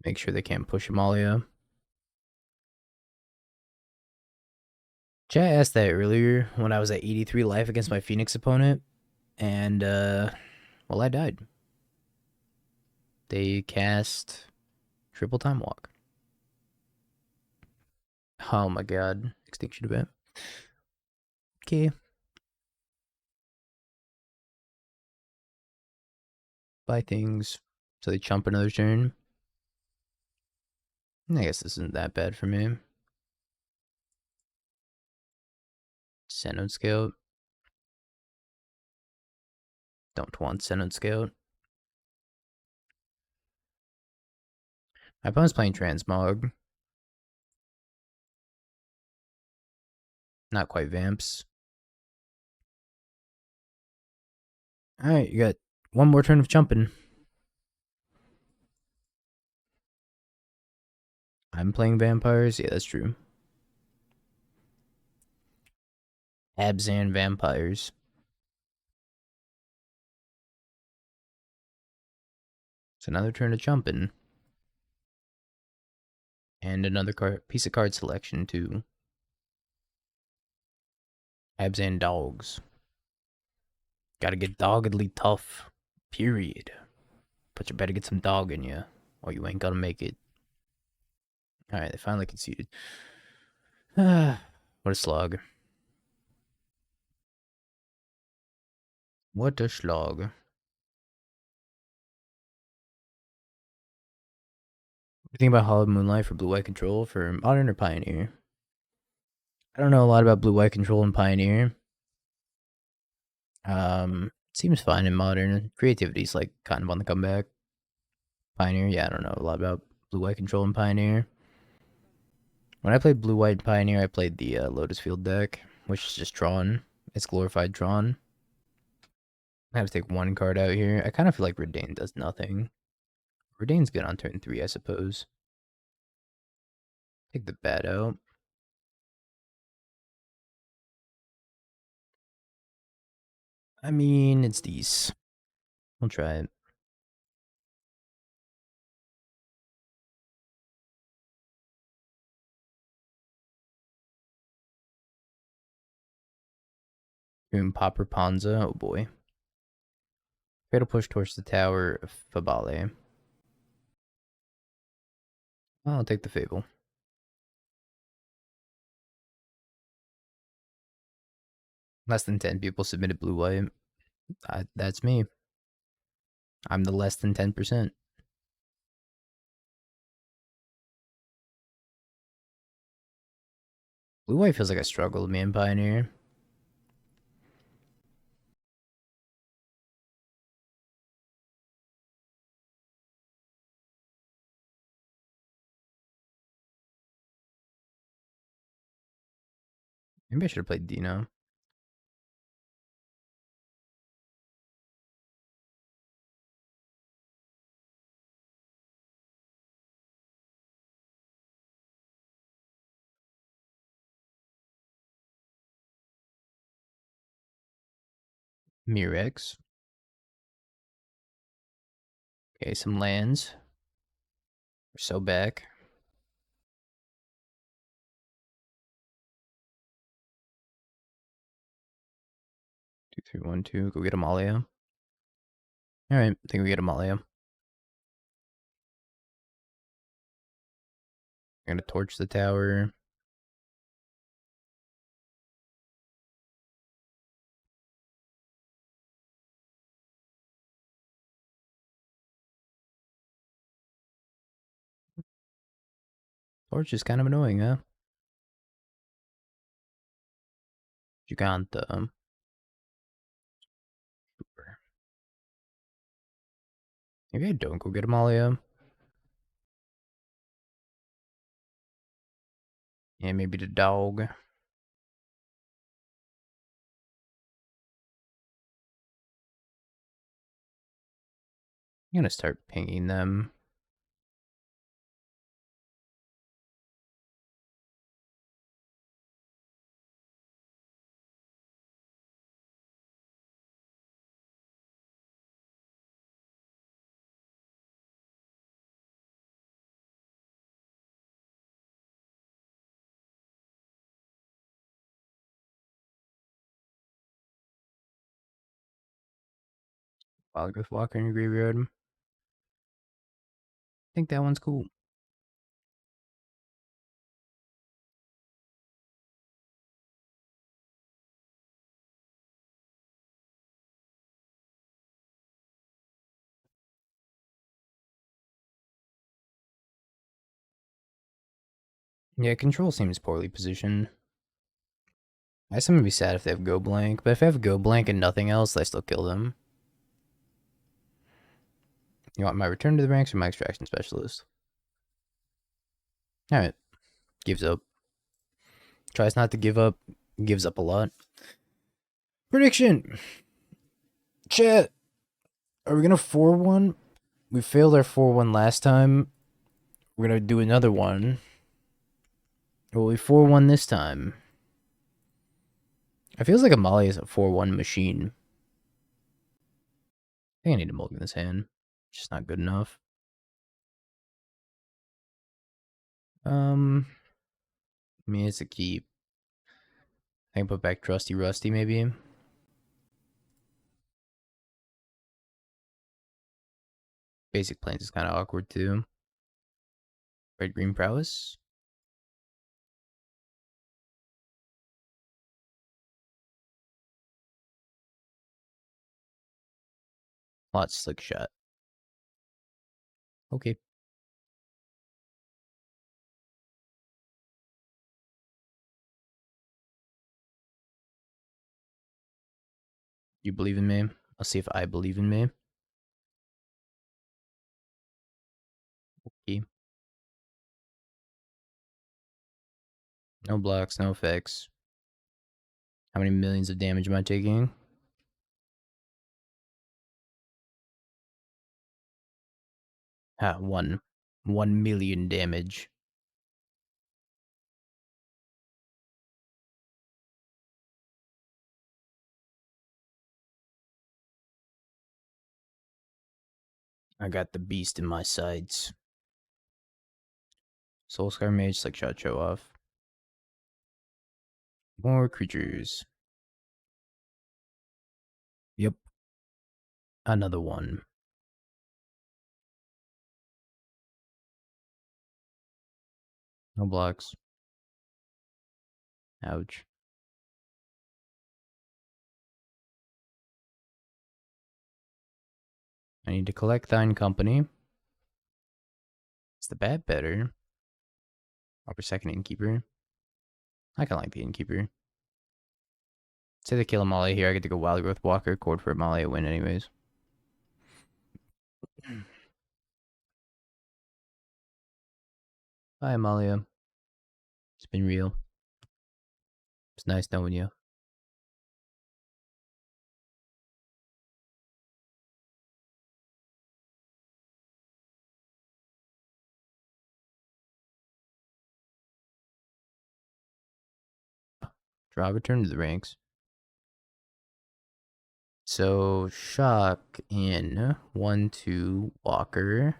Make sure they can't push Amalia. Chat asked that earlier when I was at 83 life against my Phoenix opponent, and well, I died. They cast Triple Time Walk. Oh my god, Extinction Event. Okay. Buy things so they chump another turn. I guess this isn't that bad for me. Cenote Scout. Don't want Cenote Scout. My opponent's playing Transmog. Not quite Vamps. Alright, you got one more turn of chumping. I'm playing Vampires? Yeah, that's true. Abzan Vampires. It's another turn of chumping. And another piece of card selection, too. Abzan Dogs. Gotta get doggedly tough. Period. But you better get some dog in you, or you ain't gonna make it. Alright, they finally conceded. What a slog. What a slog. What do you think about Hollow Moonlight for Blue-White Control for Modern or Pioneer? I don't know a lot about Blue-White Control and Pioneer. Seems fine in Modern. Creativity's like kind of on the comeback. Pioneer, yeah, I don't know a lot about Blue-White Control and Pioneer. When I played Blue-White Pioneer, I played the Lotus Field deck, which is just drawn. It's glorified drawn. I have to take one card out here. I kind of feel like Redain does nothing. Redain's good on turn 3, I suppose. Take the bat out. I mean, it's these. We'll try it. Boom, Popper Panza. Oh boy. Fatal push towards the tower of Fabale. I'll take the Fable. Less than 10 people submitted blue-white. That's me. I'm the less than 10%. Blue-white feels like a struggle to me in Pioneer. Maybe I should have played Dina. Mirex. Okay, some lands. We're so back. 2, 3, 1, 2. Go get Amalia. Alright, I think we get Amalia. I'm gonna torch the tower. Torch is kind of annoying, huh? Giganta. Maybe I don't go get Amalia. Yeah, maybe the dog. I'm gonna start pinging them. Wildgrowth Walker in your graveyard. I think that one's cool. Yeah, control seems poorly positioned. I guess I'm gonna be sad if they have go blank, but if I have go blank and nothing else, I still kill them. You want my return to the ranks or my extraction specialist? Alright. Gives up. Tries not to give up. Gives up a lot. Prediction! Chat! Are we gonna 4-1? We failed our 4-1 last time. We're gonna do another one. Will we 4-1 this time? It feels like Amalia is a 4-1 machine. I think I need to mulligan this hand. It's just not good enough. I mean, it's a keep. I can put back Trusty Rusty, maybe. Basic Plains is kind of awkward, too. Red Green Prowess. Lot Slick Shot. Okay. You believe in me? I'll see if I believe in me. Okay. No blocks, no effects. How many millions of damage am I taking? Ah, 1 million damage. I got the beast in my sights. Soulscar Mage, Slick Shot, show off. More creatures. Yep. Another one. No blocks. Ouch. I need to collect thine company. Is the bat better? Upper second Innkeeper. I kinda like the Innkeeper. Say they kill Amalia here, I get to go Wildgrowth Walker, Chord for Amalia, win anyways. Bye, Amalia. It's been real. It's nice knowing you. Draw, return to the ranks. So, shock in 1, 2, Walker.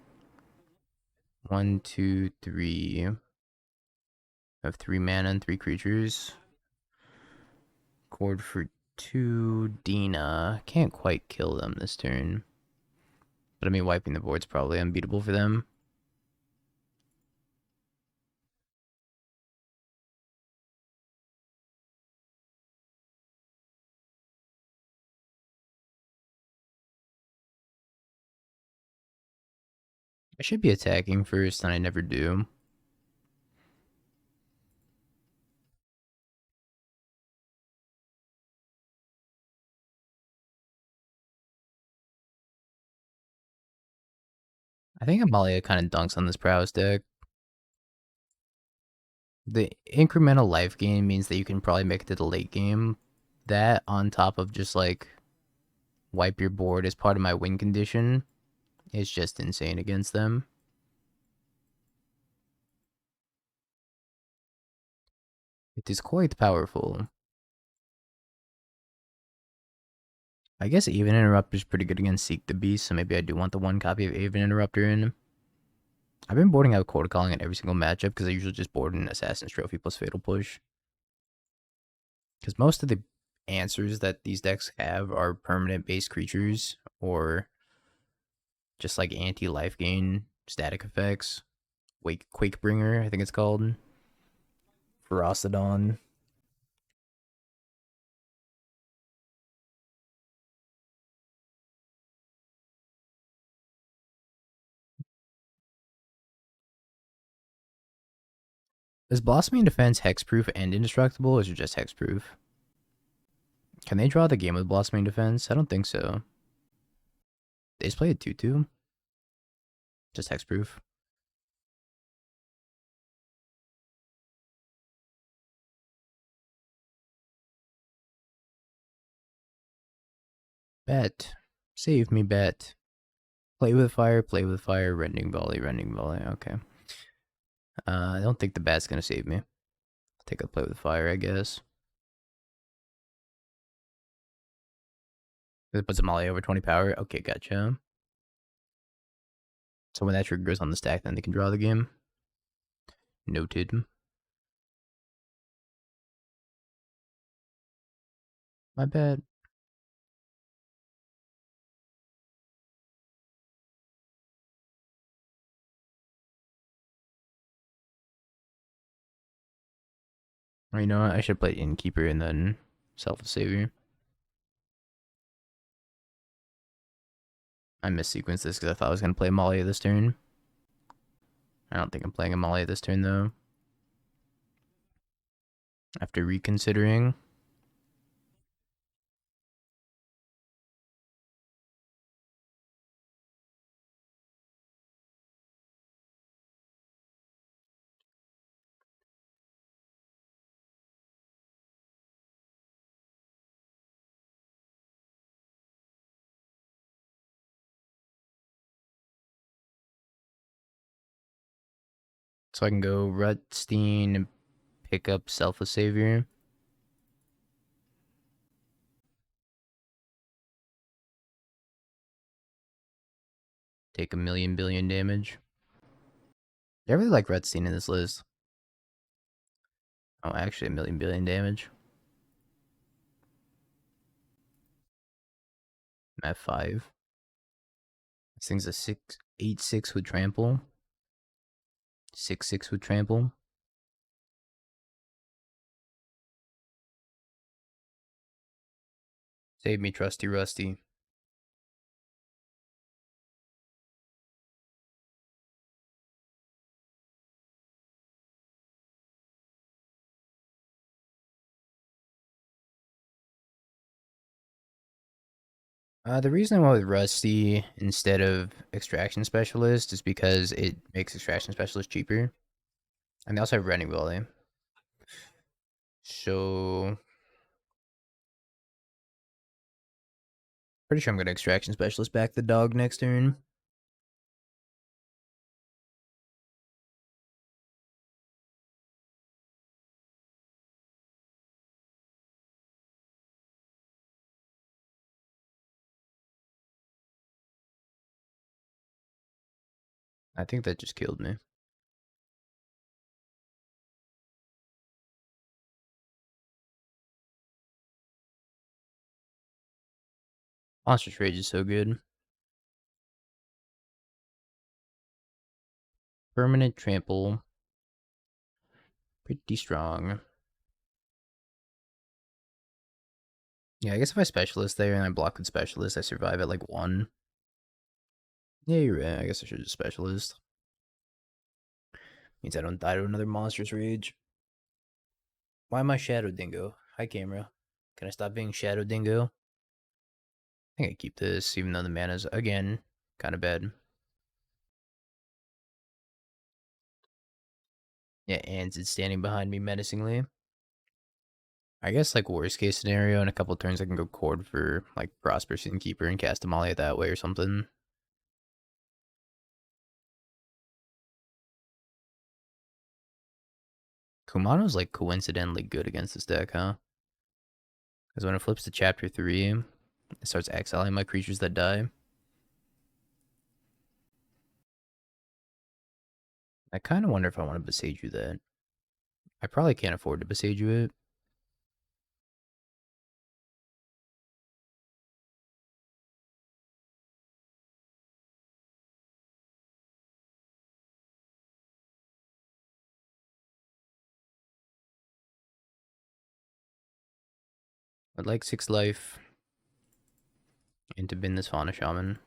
1, 2, 3. I have 3 mana and 3 creatures. Chord for 2, Dina. Can't quite kill them this turn. But I mean, wiping the board's probably unbeatable for them. I should be attacking first, and I never do. I think Amalia kind of dunks on this prowess deck. The incremental life gain means that you can probably make it to the late game. That on top of just like wipe your board as part of my win condition is just insane against them. It is quite powerful. I guess Aven Interrupter is pretty good against Seek the Beast, so maybe I do want the one copy of Aven Interrupter in. I've been boarding out Chord of Calling in every single matchup because I usually just board an Assassin's Trophy plus Fatal Push. Because most of the answers that these decks have are permanent based creatures or just like anti-life gain static effects. Quakebringer, I think it's called. Ferocidon. Is Blossoming Defense hexproof and indestructible, or is it just hexproof? Can they draw the game with Blossoming Defense? I don't think so. They just play a 2-2. Just hexproof. Bet. Save me, bet. Play with fire, rending volley, okay. I don't think the bat's gonna save me. I'll take a play with fire, I guess. It puts Amalia over 20 power. Okay, gotcha. So when that trigger goes on the stack, then they can draw the game. Noted. My bad. Or you know what? I should play Innkeeper and then Selfless Savior. I missequenced this because I thought I was going to play Amalia this turn. I don't think I'm playing Amalia this turn, though. After reconsidering. So I can go Rutstein and pick up Selfless Savior. Take a million billion damage. I really like Rutstein in this list. Oh, actually a million billion damage. I'm at 5. This thing's a 8-6 with trample. 6-6 with trample. Save me, trusty Rusty. The reason I went with Rusty instead of Extraction Specialist is because it makes Extraction Specialist cheaper. And they also have Running Volley. So... pretty sure I'm going to Extraction Specialist back the dog next turn. I think that just killed me. Monstrous Rage is so good. Permanent trample. Pretty strong. Yeah, I guess if I specialist there and I block with specialist, I survive at like 1. Yeah, you're right. I guess I should just specialist. Means I don't die to another monstrous rage. Why am I Shadow Dingo? Hi, camera. Can I stop being Shadow Dingo? I think I keep this, even though the mana's, again, kind of bad. Yeah, Anne's is standing behind me menacingly. I guess, like, worst case scenario, in a couple turns, I can go Chord for, like, Prosperous Innkeeper and cast Amalia that way or something. Kumano's, like, coincidentally good against this deck, huh? Because when it flips to Chapter 3, it starts exiling my creatures that die. I kind of wonder if I want to Boseiju that. I probably can't afford to Boseiju it. I'd like 6 life. And to bin this Fauna Shaman.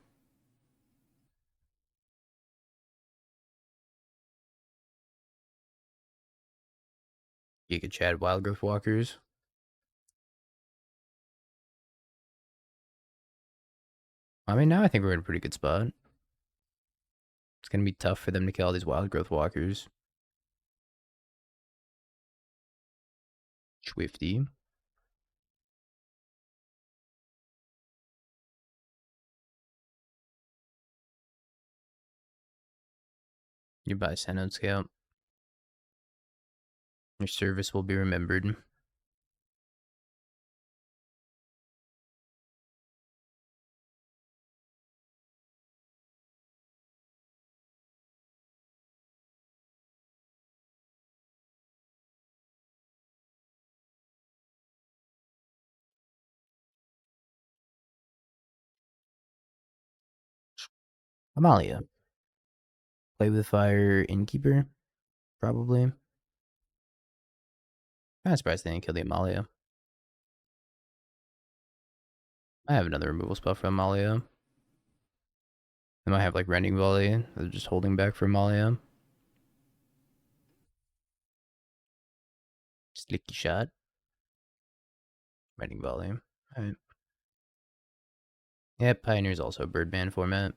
You could chat Wildgrowth Walkers. I mean, now I think we're in a pretty good spot. It's going to be tough for them to kill all these Wildgrowth Walkers. Swifty. You buy Cenote Scout. Your service will be remembered. Amalia. Play with Fire Innkeeper. Probably. I'm kind of surprised they didn't kill the Amalia. I have another removal spell for Amalia. They might have like Rending Volley. They're just holding back for Amalia. Slicky Shot. Rending Volley. Alright. Yeah, Pioneer's also Birdman format.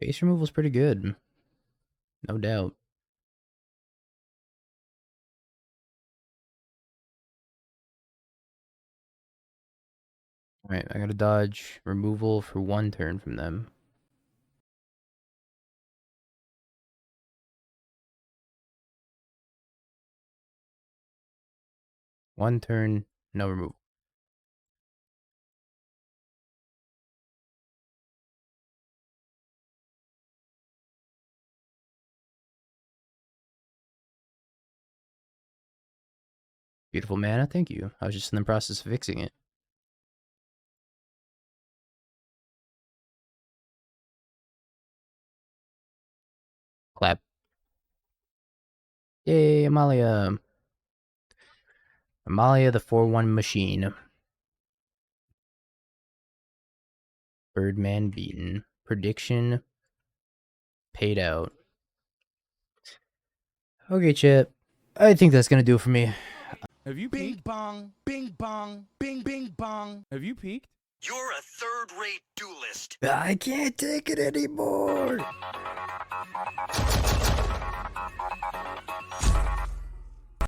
Base removal's pretty good. No doubt. Alright, I gotta dodge removal for 1 turn from them. One turn, no removal. Beautiful mana, thank you. I was just in the process of fixing it. Clap. Yay, Amalia. Amalia, the 4-1 machine. Birdman beaten. Prediction paid out. Okay, Chip. I think that's gonna do it for me.
Have you peeked? Bing bong, bing bong, bing bing bong. Have you peeked?
You're a third-rate duelist.
I can't take it anymore.